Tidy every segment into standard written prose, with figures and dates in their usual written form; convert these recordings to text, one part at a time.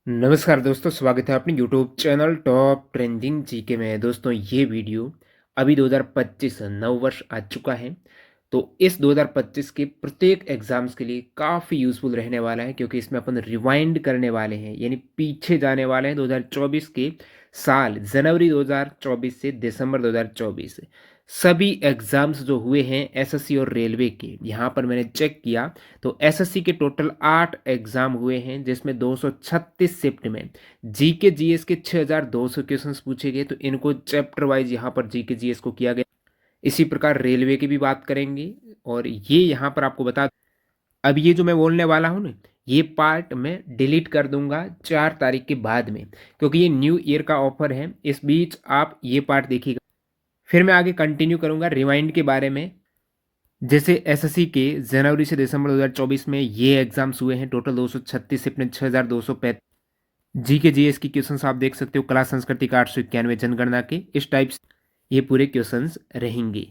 नमस्कार दोस्तों, स्वागत है अपने YouTube channel top trending GK में। दोस्तों ये वीडियो अभी 2025 नव वर्ष आ चुका है, तो इस 2025 के प्रत्येक एग्जाम्स के लिए काफ़ी यूज़फुल रहने वाला है, क्योंकि इसमें अपन रिवाइंड करने वाले हैं, यानी पीछे जाने वाले हैं 2024 के साल, जनवरी 2024 से दिसंबर 2024। सभी एग्ज़ाम्स जो हुए हैं एसएससी और रेलवे के, यहाँ पर मैंने चेक किया तो एसएससी के टोटल 8 एग्ज़ाम हुए हैं, जिसमें 236 शिफ्ट में जीके जीएस के 6200 क्वेश्चंस पूछे गए। तो इनको चैप्टर वाइज यहाँ पर जीके जीएस को किया गया। इसी प्रकार रेलवे की भी बात करेंगे, और ये यहाँ पर आपको बता, अब ये जो मैं बोलने वाला हूँ ना, ये पार्ट मैं डिलीट कर दूंगा 4 तारीख के बाद में, क्योंकि ये न्यू ईयर का ऑफर है। इस बीच आप ये पार्ट देखिएगा, फिर मैं आगे कंटिन्यू करूंगा रिवाइंड के बारे में। जैसे एसएससी के जनवरी से दिसंबर 2024 में ये एग्जाम्स हुए हैं, टोटल 236 शिफ्ट में 6235 जी के जीएस की क्वेश्चंस आप देख सकते हो। कला संस्कृति का 891 जनगणना के, इस टाइप से ये पूरे क्वेश्चंस रहेंगे।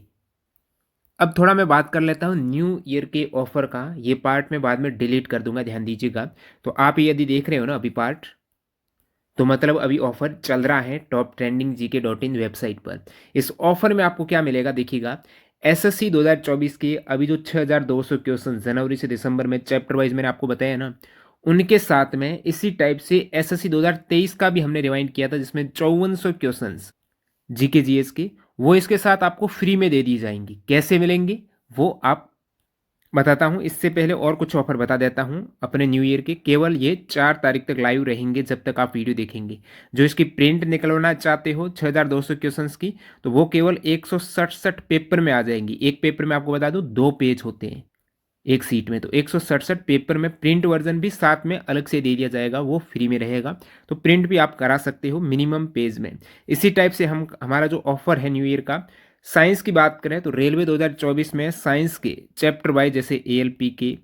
अब थोड़ा मैं बात कर लेता हूँ न्यू ईयर के ऑफर का। ये पार्ट मैं बाद में डिलीट कर दूंगा, ध्यान दीजिएगा। तो आप ये यदि देख रहे हो ना अभी पार्ट, तो मतलब अभी ऑफर चल रहा है टॉप ट्रेंडिंग GK.in वेबसाइट पर। इस ऑफर में आपको क्या मिलेगा देखिएगा। एसएससी 2024 के अभी जो 6200 क्वेश्चन जनवरी से दिसंबर में चैप्टर वाइज मैंने आपको बताया ना, उनके साथ में इसी टाइप से एसएससी 2023 का भी हमने रिवाइंड किया था, जिसमें 5400 क्वेश्चंस जीके जीएस के, वो इसके साथ आपको फ्री में दे दी जाएंगी। कैसे मिलेंगे वो आप बताता हूँ। इससे पहले और कुछ ऑफर बता देता हूँ अपने न्यू ईयर के। केवल ये 4 तारीख तक लाइव रहेंगे, जब तक आप वीडियो देखेंगे। जो इसकी प्रिंट निकलवाना चाहते हो 6200 क्वेश्चंस की, तो वो केवल 167 पेपर में आ जाएंगी। एक पेपर में आपको बता दूँ 2 पेज होते हैं एक सीट में, तो 167 पेपर में प्रिंट वर्जन भी साथ में अलग से दे दिया जाएगा, वो फ्री में रहेगा। तो प्रिंट भी आप करा सकते हो मिनिमम पेज में। इसी टाइप से हम हमारा जो ऑफर है न्यू ईयर का, साइंस की बात करें तो रेलवे 2024 में साइंस के चैप्टर वाइज, जैसे एएलपी के,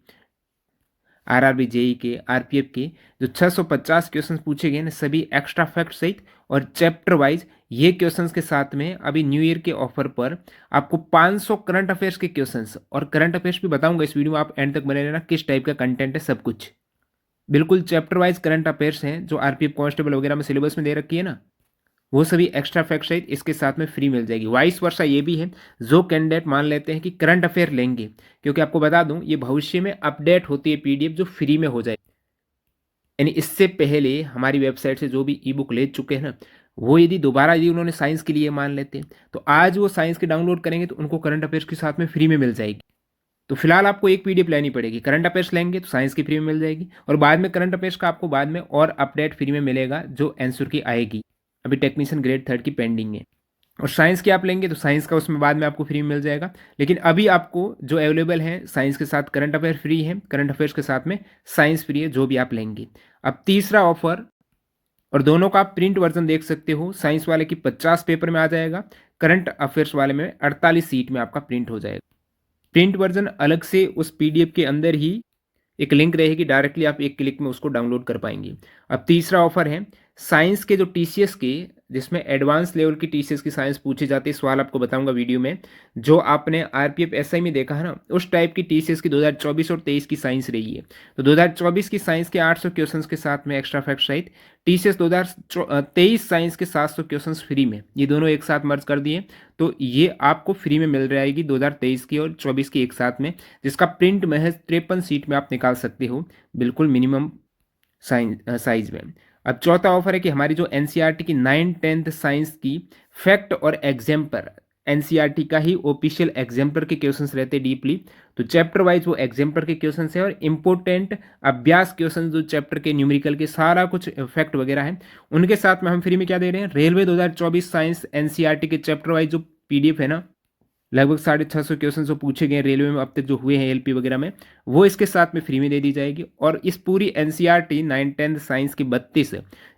आरआरबी जेई के, आरपीएफ के जो 650 क्वेश्चंस पूछे गए ना, सभी एक्स्ट्रा फैक्ट सहित और चैप्टर वाइज, ये क्वेश्चंस के साथ में अभी न्यू ईयर के ऑफर पर आपको 500 करंट अफेयर्स के क्वेश्चंस, और करंट अफेयर्स भी बताऊंगा इस वीडियो में, आप एंड तक बने रहना किस टाइप का कंटेंट है सब कुछ। बिल्कुल चैप्टर वाइज करंट अफेयर्स हैं जो आरपीएफ कांस्टेबल वगैरह में सिलेबस में दे रखी है ना, वो सभी एक्स्ट्रा फैक्ट सहित इसके साथ में फ्री मिल जाएगी। वाइस वर्षा ये भी है, जो कैंडिडेट मान लेते हैं कि करंट अफेयर लेंगे, क्योंकि आपको बता दूं ये भविष्य में अपडेट होती है पीडीएफ, जो फ्री में हो जाए। यानी इससे पहले हमारी वेबसाइट से जो भी ई बुक ले चुके हैं ना, वो यदि दोबारा यदि उन्होंने साइंस के लिए मान लेते हैं, तो आज वो साइंस के डाउनलोड करेंगे तो उनको करंट अफेयर्स के साथ में फ्री में मिल जाएगी। तो फिलहाल आपको एक पीडीएफ लेनी पड़ेगी। करंट अफेयर्स लेंगे तो साइंस की फ्री में मिल जाएगी, और बाद में करंट अफेयर्स का आपको बाद में और अपडेट फ्री में मिलेगा, जो आंसर की आएगी। अभी टेक्नीशियन ग्रेड 3 की पेंडिंग है। और साइंस की आप लेंगे तो साइंस का उसमें बाद में आपको फ्री में मिल जाएगा। लेकिन अभी आपको जो अवेलेबल है, साइंस के साथ करंट अफेयर फ्री है, करंट अफेयर्स के साथ में साइंस फ्री है, जो भी आप लेंगे। अब तीसरा ऑफर, और दोनों का आप प्रिंट वर्जन देख सकते हो। साइंस वाले की 50 पेपर में आ जाएगा, करंट अफेयर्स वाले में 48 सीट में आपका प्रिंट हो जाएगा। प्रिंट वर्जन अलग से उस पीडीएफ के अंदर ही एक लिंक रहेगी, डायरेक्टली आप एक क्लिक में उसको डाउनलोड कर पाएंगे। अब तीसरा ऑफर है साइंस के जो टीसीएस के, जिसमें एडवांस लेवल की टीसीएस की साइंस पूछी जाती है, सवाल आपको बताऊंगा वीडियो में। जो आपने आरपीएफ एसआई में देखा है ना, उस टाइप की टीसीएस की 2024 और 23 की साइंस रही है। तो 2024 की साइंस के 800 क्वेश्चंस के साथ में एक्स्ट्रा फैक्ट सहित, टीसीएस 2023 साइंस के 700 क्वेश्चंस फ्री में, ये दोनों एक साथ मर्ज कर दिए। तो ये आपको फ्री में मिल जाएगी 2023 की और 24 की एक साथ में, जिसका प्रिंट महज 53 सीट में आप निकाल सकते हो, बिल्कुल मिनिमम साइज में। अब चौथा ऑफर है कि हमारी जो एनसीईआरटी की 9th-10th साइंस की फैक्ट और एग्जाम्पल, एनसीईआरटी का ही ऑफिशियल एग्जाम्पल के क्वेश्चंस रहते डीपली, तो चैप्टर वाइज वो एग्जाम्पल के क्वेश्चंस है, और इंपॉर्टेंट अभ्यास क्वेश्चन जो चैप्टर के न्यूमेरिकल के सारा कुछ फैक्ट वगैरह है, उनके साथ में हम फ्री में क्या दे रहे हैं, रेलवे 2024 साइंस एनसीईआरटी के चैप्टर वाइज जो पीडीएफ है ना, लगभग 650 क्वेश्चन जो पूछे गए रेलवे में अब तक जो हुए हैं एलपी वगैरह में, वो इसके साथ में फ्री में दे दी जाएगी। और इस पूरी एनसीईआरटी 9th-10th साइंस की 32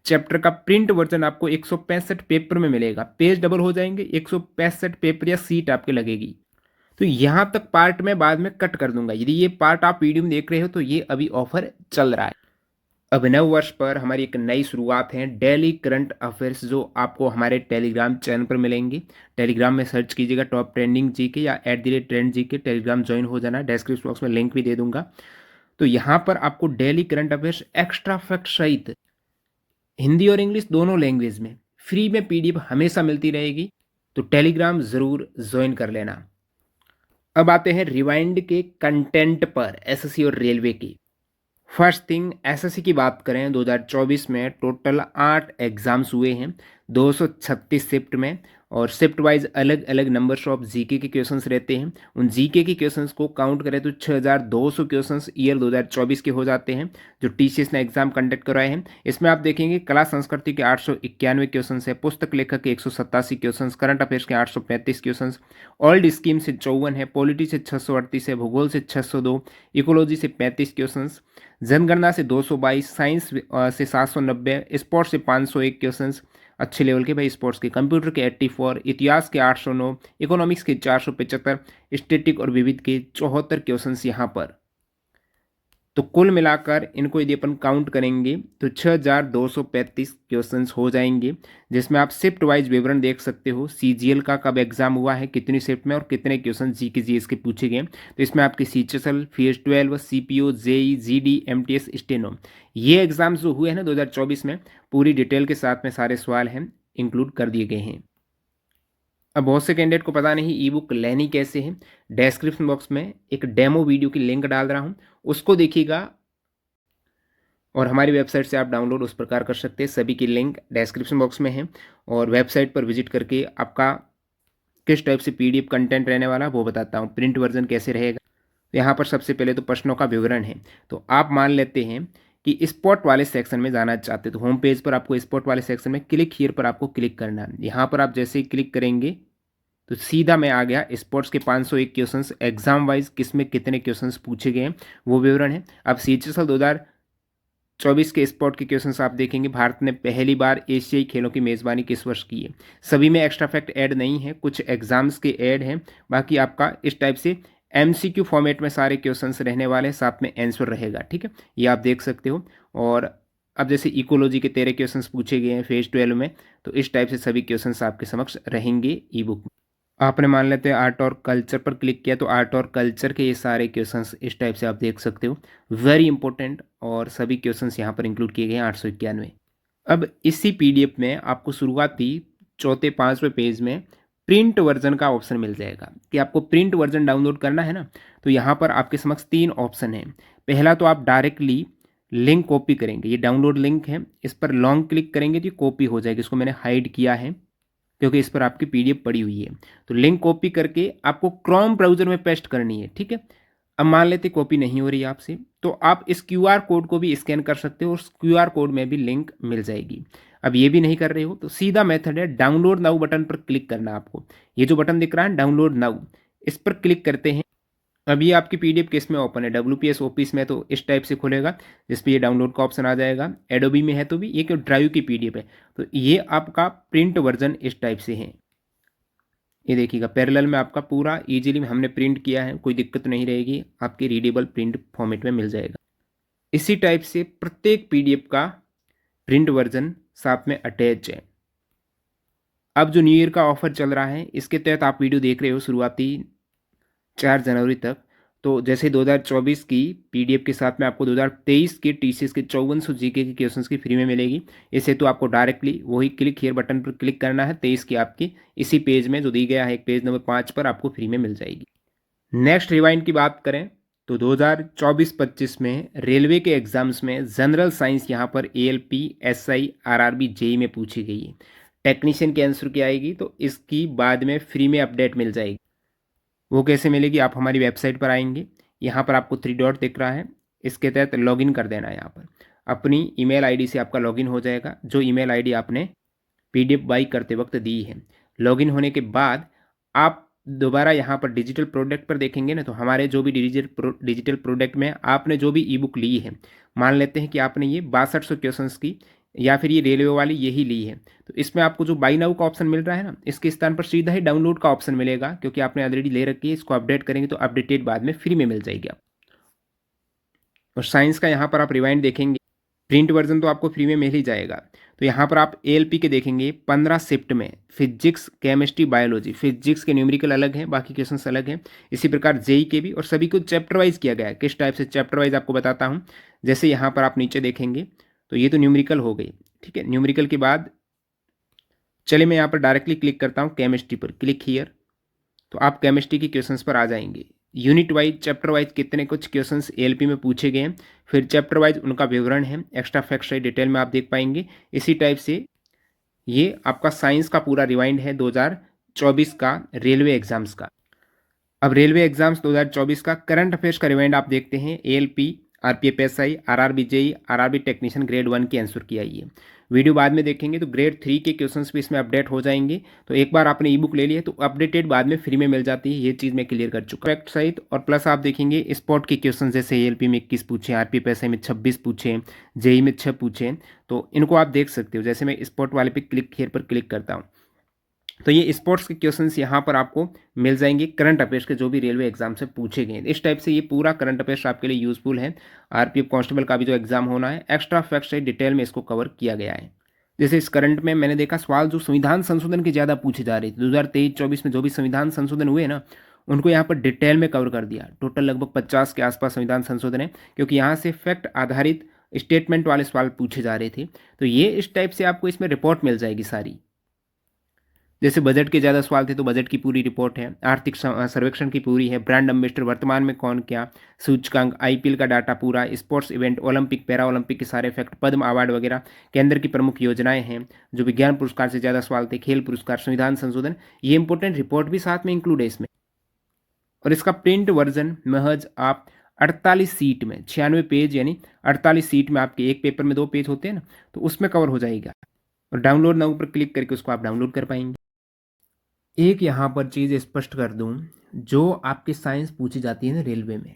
चैप्टर का प्रिंट वर्जन आपको 165 पेपर में मिलेगा। पेज डबल हो जाएंगे, 165 पेपर या सीट आपके लगेगी। तो यहाँ तक पार्ट में बाद में कट कर दूंगा। यदि ये पार्ट आप वीडियो में देख रहे हो तो ये अभी ऑफर चल रहा है। अभिनव वर्ष पर हमारी एक नई शुरुआत है, डेली करंट अफेयर्स, जो आपको हमारे टेलीग्राम चैनल पर मिलेंगे। टेलीग्राम में सर्च कीजिएगा टॉप ट्रेंडिंग जीके या @ट्रेंड जीके, टेलीग्राम ज्वाइन हो जाना। डिस्क्रिप्शन बॉक्स में लिंक भी दे दूंगा। तो यहाँ पर आपको daily current affairs extra fact सहित हिंदी और इंग्लिश दोनों लैंग्वेज में फ्री में पीडीएफ हमेशा मिलती रहेगी, तो टेलीग्राम ज़रूर ज्वाइन कर लेना। अब आते हैं रिवाइंड के कंटेंट पर, एसएससी और रेलवे की। फर्स्ट थिंग, एसएससी की बात करें 2024 में टोटल 8 एग्जाम्स हुए हैं, 236 शिफ्ट में, और शिफ्ट वाइज अलग अलग नंबर्स ऑफ जीके के क्वेश्चंस रहते हैं। उन जीके के क्वेश्चंस को काउंट करें तो 6200 क्वेश्चंस ईयर 2024 के हो जाते हैं जो टीसीएस ने एग्जाम कंडक्ट कराए हैं। इसमें आप देखेंगे कला संस्कृति के 891 क्वेश्चन है, पुस्तक लेखक के 187 क्वेश्चन, करंट अफेयर्स के 835 क्वेश्चन, ओल्ड स्कीम से 54 है, पॉलिटी से 638 है, भूगोल से 602, इकोलॉजी से 35 क्वेश्चन, जनगणना से 222, साइंस से 790, स्पोर्ट्स से 501 क्वेश्चंस अच्छे लेवल के भाई स्पोर्ट्स के, कंप्यूटर के 84, इतिहास के 809, इकोनॉमिक्स के 475, स्टैटिक और विविध के 74 क्वेश्चंस यहाँ पर। तो कुल मिलाकर इनको यदि अपन काउंट करेंगे तो 6235 क्वेश्चंस हो जाएंगे, जिसमें आप शिफ्ट वाइज विवरण देख सकते हो। सीजीएल का कब एग्जाम हुआ है, कितनी शिफ्ट में और कितने क्वेश्चन जी के जीएस के पूछे गए। तो इसमें आपके CHSL, phase 12, CPO, JE, GD, MTS, steno, ये एग्जाम्स जो हुए हैं ना 2024 में, पूरी डिटेल के साथ में सारे सवाल हैं इंक्लूड कर दिए गए हैं। अब बहुत से कैंडिडेट को पता नहीं ई बुक लेनी कैसे है, डिस्क्रिप्शन बॉक्स में एक डेमो वीडियो की लिंक डाल रहा हूँ, उसको देखिएगा और हमारी वेबसाइट से आप डाउनलोड उस प्रकार कर सकते हैं। सभी की लिंक डिस्क्रिप्शन बॉक्स में है, और वेबसाइट पर विजिट करके आपका किस टाइप से पीडीएफ कंटेंट रहने वाला वो बताता हूँ, प्रिंट वर्जन कैसे रहेगा। यहाँ पर सबसे पहले तो प्रश्नों का विवरण है। तो आप मान लेते हैं कि स्पॉट वाले सेक्शन में जाना चाहते हैं, तो होम पेज पर आपको स्पॉट वाले सेक्शन में क्लिक हियर पर आपको क्लिक करना है। यहाँ पर आप जैसे ही क्लिक करेंगे तो सीधा मैं आ गया स्पोर्ट्स के 501 क्वेश्चंस एग्जाम वाइज किस में कितने क्वेश्चंस पूछे गए हैं वो विवरण है। अब सीएचएसएल 2024 के स्पोर्ट के क्वेश्चंस आप देखेंगे, भारत ने पहली बार एशियाई खेलों की मेज़बानी किस वर्ष की है। सभी में एक्स्ट्रा फैक्ट ऐड नहीं है, कुछ एग्जाम्स के ऐड हैं, बाकी आपका इस टाइप से एमसीक्यू फॉर्मेट में सारे क्वेश्चंस रहने वाले, साथ में आंसर रहेगा, ठीक है, ये आप देख सकते हो। और अब जैसे इकोलॉजी के 13 क्वेश्चंस पूछे गए हैं फेज 12 में, तो इस टाइप से सभी क्वेश्चंस आपके समक्ष रहेंगे ई बुक में। आपने मान लेते हैं आर्ट और कल्चर पर क्लिक किया, तो आर्ट और कल्चर के ये सारे क्वेश्चंस इस टाइप से आप देख सकते हो, वेरी इंपॉर्टेंट, और सभी क्वेश्चंस यहाँ पर इंक्लूड किए गए हैं 891। अब इसी पीडीएफ में आपको शुरुआती चौथे 5वें पेज में प्रिंट वर्जन का ऑप्शन मिल जाएगा कि आपको प्रिंट वर्जन डाउनलोड करना है ना। तो यहाँ पर आपके समक्ष 3 ऑप्शन है। पहला तो आप डायरेक्टली लिंक कॉपी करेंगे, ये डाउनलोड लिंक है, इस पर लॉन्ग क्लिक करेंगे तो ये कॉपी हो जाएगी। इसको मैंने हाइड किया है क्योंकि इस पर आपकी पीडीएफ पड़ी हुई है। तो लिंक कॉपी करके आपको क्रोम ब्राउजर में पेस्ट करनी है, ठीक है। अब मान लेते कॉपी नहीं हो रही है आपसे, तो आप इस क्यूआर कोड को भी स्कैन कर सकते हो और उस क्यूआर कोड में भी लिंक मिल जाएगी। अब ये भी नहीं कर रहे हो तो सीधा मेथड है डाउनलोड नाउ बटन पर क्लिक करना। आपको ये जो बटन दिख रहा है डाउनलोड नाउ, इस पर क्लिक करते हैं। अब ये आपकी पीडीएफ किस में ओपन है, डब्ल्यूपीएस ऑफिस में, तो इस टाइप से खुलेगा जिस पे ये डाउनलोड का ऑप्शन आ जाएगा। एडोबी में है तो भी, ये ड्राइव की पीडीएफ है, तो ये आपका प्रिंट वर्जन इस टाइप से है। ये देखिएगा पैरेलल में आपका पूरा इजीली हमने प्रिंट किया है, कोई दिक्कत नहीं रहेगी, आपकी रीडेबल प्रिंट फॉर्मेट में मिल जाएगा। इसी टाइप से प्रत्येक पीडीएफ का प्रिंट वर्जन साथ में अटैच है। अब जो न्यू ईयर का ऑफर चल रहा है, इसके तहत आप वीडियो देख रहे हो शुरुआती 4 जनवरी तक, तो जैसे 2024 की पीडीएफ के साथ में आपको 2023 के टीसीएस के 5400 जीके के क्वेश्चंस की फ्री में मिलेगी। इसे तो आपको डायरेक्टली वही क्लिक हियर बटन पर क्लिक करना है, 23 की आपकी इसी पेज में जो दी गया है, एक पेज नंबर 5 पर आपको फ्री में मिल जाएगी। नेक्स्ट रिवाइंड की बात करें तो 2024-25 में रेलवे के एग्जाम्स में जनरल साइंस यहाँ पर एएलपी, एसआई, आरआरबी, जेई में पूछी गई है। टेक्नीशियन की आंसर की आएगी तो इसकी बाद में फ्री में अपडेट मिल जाएगी। वो कैसे मिलेगी, आप हमारी वेबसाइट पर आएंगे, यहाँ पर आपको 3 डॉट दिख रहा है, इसके तहत लॉगिन कर देना है। यहाँ पर अपनी ईमेल आईडी से आपका लॉगिन हो जाएगा, जो ईमेल आईडी आपने पीडीएफ बाई करते वक्त दी है। लॉगिन होने के बाद आप दोबारा यहाँ पर डिजिटल प्रोडक्ट पर देखेंगे ना, तो हमारे जो भी डिजिटल प्रोडक्ट में आपने जो भी ई बुक ली है, मान लेते हैं कि आपने ये 6200 क्वेश्चंस की या फिर ये रेलवे वाली यही ली है, तो इसमें आपको जो बाई नाउ का ऑप्शन मिल रहा है ना, इसके स्थान पर सीधा ही डाउनलोड का ऑप्शन मिलेगा, क्योंकि आपने ऑलरेडी ले रखी है। इसको अपडेट करेंगे तो अपडेटेड बाद में फ्री में मिल जाएगी आप। और साइंस का यहाँ पर आप रिवाइंड देखेंगे, प्रिंट वर्जन तो आपको फ्री में मिल ही जाएगा। तो यहाँ पर आप एएलपी के देखेंगे 15 शिफ्ट में, फिजिक्स, केमिस्ट्री, बायोलॉजी, फिजिक्स के न्यूमेरिकल अलग हैं, बाकी क्वेश्चंस अलग हैं। इसी प्रकार जेई के भी, और सभी को चैप्टर वाइज किया गया है। किस टाइप से चैप्टर वाइज आपको बताता हूँ। जैसे यहाँ पर आप नीचे देखेंगे तो ये तो न्यूमेरिकल हो गई, ठीक है। न्यूमेरिकल के बाद चलिए मैं यहाँ पर डायरेक्टली क्लिक करता हूँ केमिस्ट्री पर, क्लिक हियर। तो आप केमिस्ट्री के क्वेश्चंस पर आ जाएंगे। यूनिट वाइज, चैप्टर वाइज कितने कुछ क्वेश्चंस एएलपी में पूछे गए हैं, फिर चैप्टर वाइज उनका विवरण है, एक्स्ट्रा फैक्ट्स है, डिटेल में आप देख पाएंगे। इसी टाइप से ये आपका साइंस का पूरा रिवाइंड है 2024 का रेलवे एग्जाम्स का। अब रेलवे एग्जाम्स 2024 का करंट अफेयर्स का रिवाइंड आप देखते हैं। ALP, RPF SI, RRB JE, RRB technician grade 1 की आंसर की आई है। वीडियो बाद में देखेंगे तो ग्रेड 3 के क्वेश्चंस भी इसमें अपडेट हो जाएंगे। तो एक बार आपने ई बुक ले लिया तो अपडेटेड बाद में फ्री में मिल जाती है, ये चीज़ मैं क्लियर कर चुका हूँ फैक्ट सहित। और प्लस आप देखेंगे स्पॉट के क्वेश्चन, जैसे एएलपी में 21 पूछे, आरपीएफएसआई में 26 पूछे, जेई में 6 पूछे, तो इनको आप देख सकते हो। जैसे मैं स्पॉट वाले पे क्लिक हियर पर क्लिक करता हूँ तो ये स्पोर्ट्स के क्वेश्चंस यहाँ पर आपको मिल जाएंगे, करंट अफेयर्स के जो भी रेलवे एग्जाम से पूछे गए हैं। इस टाइप से ये पूरा करंट अफेयर्स आपके लिए यूजफुल है। आरपीएफ कांस्टेबल का भी जो एग्जाम होना है, एक्स्ट्रा फैक्ट्स से डिटेल में इसको कवर किया गया है। जैसे इस करंट में मैंने देखा सवाल जो संविधान संशोधन के ज़्यादा पूछे जा रहे थे 2023-24 में, जो भी संविधान संशोधन हुए ना, उनको यहाँ पर डिटेल में कवर कर दिया। टोटल लगभग 50 के आसपास संविधान संशोधन है, क्योंकि यहाँ से फैक्ट आधारित स्टेटमेंट वाले सवाल पूछे जा रहे थे। तो ये इस टाइप से आपको इसमें रिपोर्ट मिल जाएगी सारी। जैसे बजट के ज़्यादा सवाल थे तो बजट की पूरी रिपोर्ट है, आर्थिक सर्वेक्षण की पूरी है, ब्रांड एम्बेसडर वर्तमान में कौन क्या, सूचकांक, आईपीएल का डाटा पूरा, sports event, Olympic, para Olympic के सारे फैक्ट, पद्म अवार्ड वगैरह, केंद्र की प्रमुख योजनाएं हैं, जो विज्ञान पुरस्कार से ज़्यादा सवाल थे, खेल पुरस्कार, संविधान संशोधन, ये इंपॉर्टेंट रिपोर्ट भी साथ में इंक्लूड है इसमें। और इसका प्रिंट वर्जन महज आप 48 सीट में, 96 पेज, यानी 48 सीट में, आपके एक पेपर में 2 पेज होते हैं ना, तो उसमें कवर हो जाएगा। और डाउनलोड नाउ पर क्लिक करके उसको आप डाउनलोड कर पाएंगे। एक यहाँ पर चीज़ स्पष्ट कर दूँ, जो आपकी साइंस पूछी जाती है ना रेलवे में,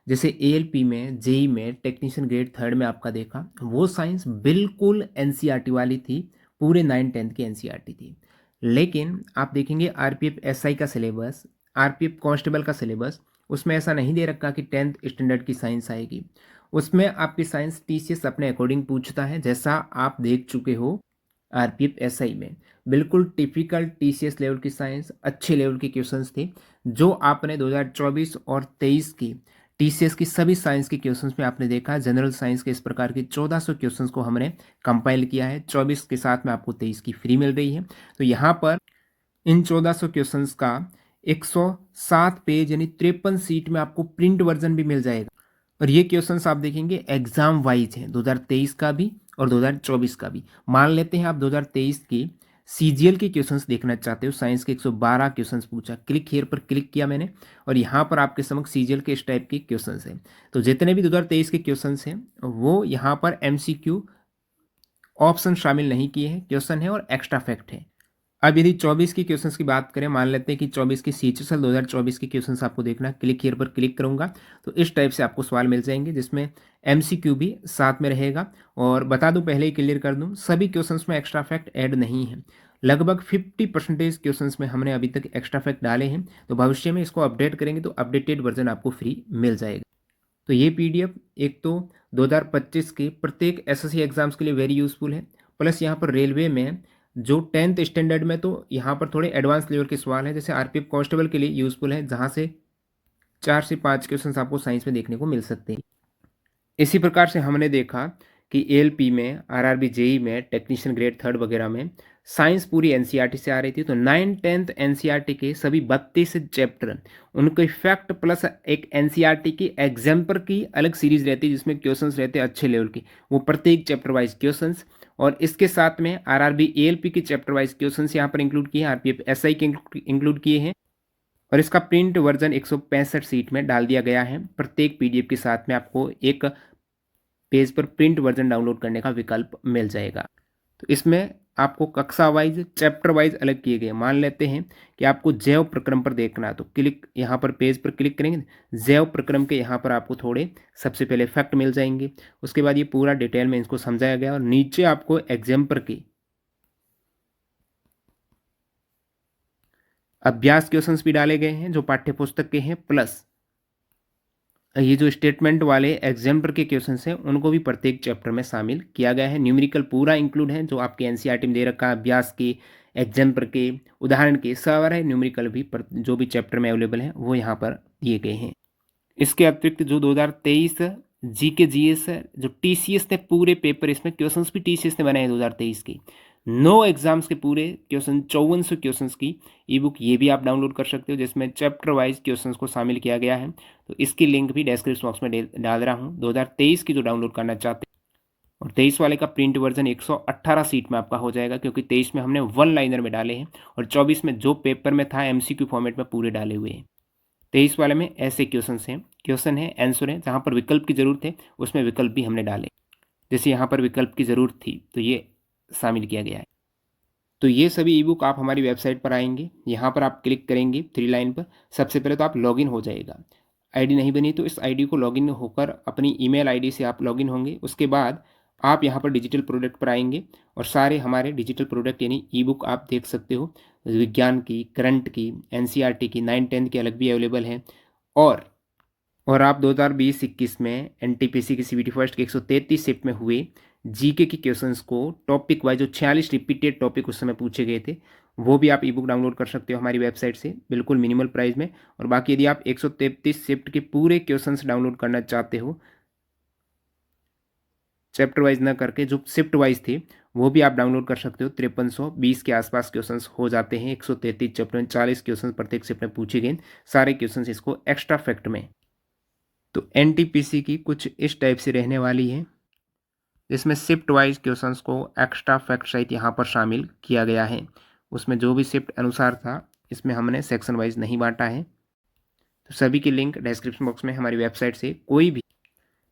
जैसे एएलपी में, जेई में, टेक्नीशियन ग्रेड 3 में आपका देखा, वो साइंस बिल्कुल एनसीईआरटी वाली थी, पूरे 9-10 की एनसीईआरटी थी। लेकिन आप देखेंगे आरपीएफ एसआई का सिलेबस, आरपीएफ कांस्टेबल का सिलेबस, उसमें ऐसा नहीं दे रखा कि 10th स्टैंडर्ड की साइंस आएगी। उसमें आपकी साइंस टीसीएस अपने अकॉर्डिंग पूछता है, जैसा आप देख चुके हो आरपीएफ एसआई में। बिल्कुल टिपिकल टीसीएस लेवल की साइंस, अच्छे लेवल के क्वेश्चंस थे, जो आपने 2024 और 23 की टीसीएस की सभी साइंस के क्वेश्चंस में आपने देखा। जनरल साइंस के इस प्रकार के 1400 क्वेश्चंस को हमने कंपाइल किया है, 24 के साथ में आपको 23 की फ्री मिल रही है। तो यहाँ पर इन 1400 क्वेश्चंस का 107 पेज यानी 53 सीट में आपको प्रिंट वर्जन भी मिल जाएगा। और ये क्वेश्चंस आप देखेंगे एग्जाम वाइज हैं, 2023 का भी और 2024 का भी। मान लेते हैं आप 2023 की सीजीएल के क्वेश्चंस देखना चाहते हो, साइंस के 112 क्वेश्चंस पूछा, क्लिक हियर पर क्लिक किया मैंने, और यहाँ पर आपके समक्ष सीजीएल के इस टाइप के क्वेश्चंस हैं। तो जितने भी 2023 के क्वेश्चंस हैं वो यहाँ पर एमसीक्यू ऑप्शन शामिल नहीं किए हैं, क्वेश्चन है और एक्स्ट्रा फैक्ट है। अब यदि 24 की क्वेश्चंस की बात करें, मान लेते हैं कि 24 की सीजीएल 2024 के क्वेश्चंस आपको देखना, क्लिक हियर पर क्लिक करूंगा तो इस टाइप से आपको सवाल मिल जाएंगे, जिसमें एमसीक्यू भी साथ में रहेगा। और बता दूं, पहले ही क्लियर कर दूं, सभी क्वेश्चंस में एक्स्ट्रा फैक्ट ऐड नहीं है। लगभग 50% क्वेश्चंस में हमने अभी तक एक्स्ट्रा फैक्ट डाले हैं। तो भविष्य में इसको अपडेट करेंगे तो अपडेटेड वर्जन आपको फ्री मिल जाएगा। तो ये पीडीएफ एक तो 2025 के प्रत्येक एसएससी एग्जाम्स के लिए वेरी यूजफुल है, प्लस यहाँ पर रेलवे में जो 10th स्टैंडर्ड में, तो यहाँ पर थोड़े एडवांस लेवल के सवाल हैं, जैसे आरपीएफ कांस्टेबल के लिए यूजफुल है, जहाँ से 4 से 5 क्वेश्चन आपको साइंस में देखने को मिल सकते हैं। इसी प्रकार से हमने देखा कि एएलपी में, आरआरबी जेई में, टेक्नीशियन ग्रेड 3 वगैरह में साइंस पूरी एनसीईआरटी से आ रही थी। तो 9-10 एनसीईआरटी के सभी 32 चैप्टर, उनको फैक्ट प्लस एक एनसीईआरटी की एग्जाम्पल की अलग सीरीज रहती है, जिसमें क्वेश्चंस रहते हैं अच्छे लेवल के, वो प्रत्येक चैप्टर वाइज क्वेश्चंस। और इसके साथ में आरआरबी एएलपी के चैप्टर वाइज क्वेश्चंस यहाँ पर इंक्लूड किए हैं, आरपीएफ एसआई के इंक्लूड किए हैं। और इसका प्रिंट वर्जन 165 सीट में डाल दिया गया है। प्रत्येक पीडीएफ के साथ में आपको एक पेज पर प्रिंट वर्जन डाउनलोड करने का विकल्प मिल जाएगा। तो इसमें आपको कक्षा वाइज, चैप्टर वाइज अलग किए गए। मान लेते हैं कि आपको जैव प्रक्रम पर देखना है, तो क्लिक यहाँ पर पेज पर क्लिक करेंगे, जैव प्रक्रम के यहाँ पर आपको थोड़े सबसे पहले फैक्ट मिल जाएंगे। उसके बाद ये पूरा डिटेल में इसको समझाया गया, और नीचे आपको एग्जाम्पल के अभ्यास क्वेश्चंस भी डाले गए हैं जो पाठ्य पुस्तक के हैं, प्लस ये जो स्टेटमेंट वाले एग्जाम्पल के क्वेश्चंस हैं उनको भी प्रत्येक चैप्टर में शामिल किया गया है। न्यूमेरिकल पूरा इंक्लूड है, जो आपके एनसीईआरटी में दे रखा है, अभ्यास के, एग्जाम्पल के, उदाहरण के, सारे न्यूमेरिकल भी जो भी चैप्टर में अवेलेबल है वो यहाँ पर दिए गए हैं। इसके अतिरिक्त जो 2023 जीके जीएस है, जो टीसीएस ने पूरे पेपर, इसमें क्वेश्चंस भी टीसीएस ने बनाए 2023 की, 9 एग्जाम्स के पूरे क्वेश्चन, 5400 क्वेश्चंस की ई बुक, ये भी आप डाउनलोड कर सकते हो, जिसमें चैप्टर वाइज क्वेश्चंस को शामिल किया गया है। तो इसकी लिंक भी डिस्क्रिप्शन बॉक्स में डाल रहा हूँ। 2023 की जो डाउनलोड करना चाहते हैं, और 23 वाले का प्रिंट वर्जन 118 सीट में आपका हो जाएगा, क्योंकि 23 में हमने वन लाइनर में डाले हैं और 24 में जो पेपर में था एमसीक्यू फॉर्मेट में पूरे डाले हुए हैं। 23 वाले में ऐसे क्वेश्चन है आंसर है, जहाँ पर विकल्प की जरूरत है उसमें विकल्प भी हमने डाले, जैसे यहाँ पर विकल्प की ज़रूरत थी तो ये शामिल किया गया है। तो ये सभी ई बुक आप हमारी वेबसाइट पर आएंगे, यहाँ पर आप क्लिक करेंगे 3 लाइन पर, सबसे पहले तो आप लॉगिन हो जाएगा। आईडी नहीं बनी तो इस आईडी को लॉगिन होकर अपनी ईमेल आईडी से आप लॉगिन होंगे। उसके बाद आप यहाँ पर डिजिटल प्रोडक्ट पर आएंगे और सारे हमारे डिजिटल प्रोडक्ट यानी ई बुक आप देख सकते हो, विज्ञान की, करंट की, एनसीईआरटी की, 9-10 की अलग भी अवेलेबल है। और आप 2020-21 में एनटीपीसी की सीबीटी फर्स्ट के 133 शिफ्ट में हुए जीके के क्वेश्चंस को टॉपिक वाइज, जो 46 रिपीटेड टॉपिक उस समय पूछे गए थे, वो भी आप ई बुक डाउनलोड कर सकते हो हमारी वेबसाइट से बिल्कुल मिनिमल प्राइस में। और बाकी यदि आप 133 शिफ्ट के पूरे क्वेश्चंस डाउनलोड करना चाहते हो, चैप्टर वाइज ना करके जो शिफ्ट वाइज थे वो भी आप डाउनलोड कर सकते हो। 5320 के आसपास क्वेश्चंस हो जाते हैं 133 चैप्टर में, 40 क्वेश्चन प्रत्येक शिफ्ट में पूछे गए, सारे क्वेश्चन इसको एक्स्ट्रा फैक्ट में। तो एनटीपीसी की कुछ इस टाइप से रहने वाली है, जिसमें शिफ्ट वाइज क्वेश्चंस को एक्स्ट्रा फैक्ट सहित यहाँ पर शामिल किया गया है। उसमें जो भी शिफ्ट अनुसार था, इसमें हमने सेक्शन वाइज नहीं बांटा है। तो सभी की लिंक डिस्क्रिप्शन बॉक्स में। हमारी वेबसाइट से कोई भी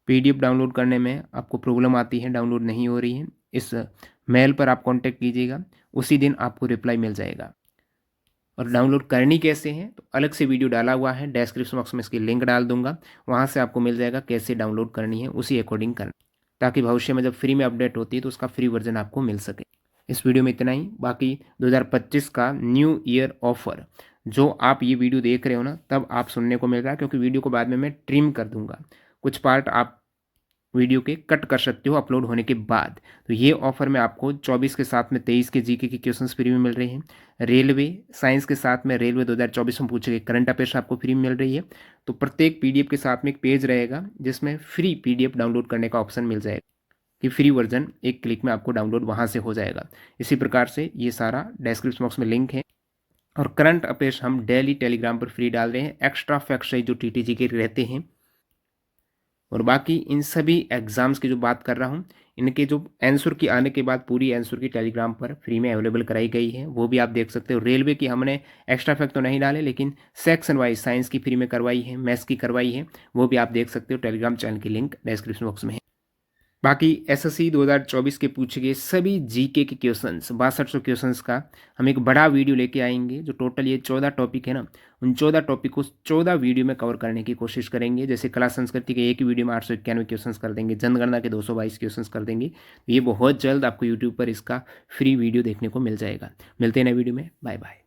पीडीएफ डाउनलोड करने में आपको प्रॉब्लम आती है, डाउनलोड नहीं हो रही है, इस मेल पर आप कॉन्टैक्ट कीजिएगा, उसी दिन आपको रिप्लाई मिल जाएगा। और डाउनलोड करनी कैसे है तो अलग से वीडियो डाला हुआ है, डिस्क्रिप्शन बॉक्स में इसकी लिंक डाल दूंगा, वहाँ से आपको मिल जाएगा कैसे डाउनलोड करनी है, उसी अकॉर्डिंग करना, ताकि भविष्य में जब फ्री में अपडेट होती है तो उसका फ्री वर्जन आपको मिल सके। इस वीडियो में इतना ही। बाकी 2025 का न्यू ईयर ऑफर जो आप ये वीडियो देख रहे हो ना, तब आप सुनने को मिल रहा है, क्योंकि वीडियो को बाद में मैं ट्रिम कर दूंगा, कुछ पार्ट आप वीडियो के कट कर सकते हो अपलोड होने के बाद। तो ये ऑफर में आपको 24 के साथ में 23 के जीके के क्वेश्चंस फ्री में मिल रहे हैं। रेलवे साइंस के साथ में रेलवे 2024 में पूछे गए करंट अफेयर्स आपको फ्री में मिल रही है। तो प्रत्येक पीडीएफ के साथ में एक पेज रहेगा जिसमें फ्री पीडीएफ डाउनलोड करने का ऑप्शन मिल जाएगा, कि फ्री वर्जन एक क्लिक में आपको डाउनलोड वहाँ से हो जाएगा। इसी प्रकार से ये सारा डिस्क्रिप्शन बॉक्स में लिंक है। और करंट अफेयर्स हम डेली टेलीग्राम पर फ्री डाल रहे हैं, एक्स्ट्रा फैक्ट सही जो टीटीजी के रहते हैं। और बाकी इन सभी एग्जाम्स की जो बात कर रहा हूँ, इनके जो आंसर की आने के बाद पूरी आंसर की टेलीग्राम पर फ्री में अवेलेबल कराई गई है, वो भी आप देख सकते हो। रेलवे की हमने एक्स्ट्रा फैक्ट तो नहीं डाले, लेकिन सेक्शन वाइज साइंस की फ्री में करवाई है, मैथ्स की करवाई है, वो भी आप देख सकते हो। टेलीग्राम चैनल की लिंक डिस्क्रिप्शन बॉक्स में है। बाकी एसएससी 2024 के पूछे गए सभी जीके के क्वेश्चंस, 6200 क्वेश्चंस का हम एक बड़ा वीडियो लेके आएंगे। जो टोटल ये 14 टॉपिक है ना, उन 14 टॉपिक को 14 वीडियो में कवर करने की कोशिश करेंगे। जैसे कला संस्कृति के एक ही वीडियो में 891 क्वेश्चंस कर देंगे, जनगणना के 222 क्वेश्चंस कर देंगे। ये बहुत जल्द आपको यूट्यूब पर इसका फ्री वीडियो देखने को मिल जाएगा। मिलते हैं नए वीडियो में, बाय बाय।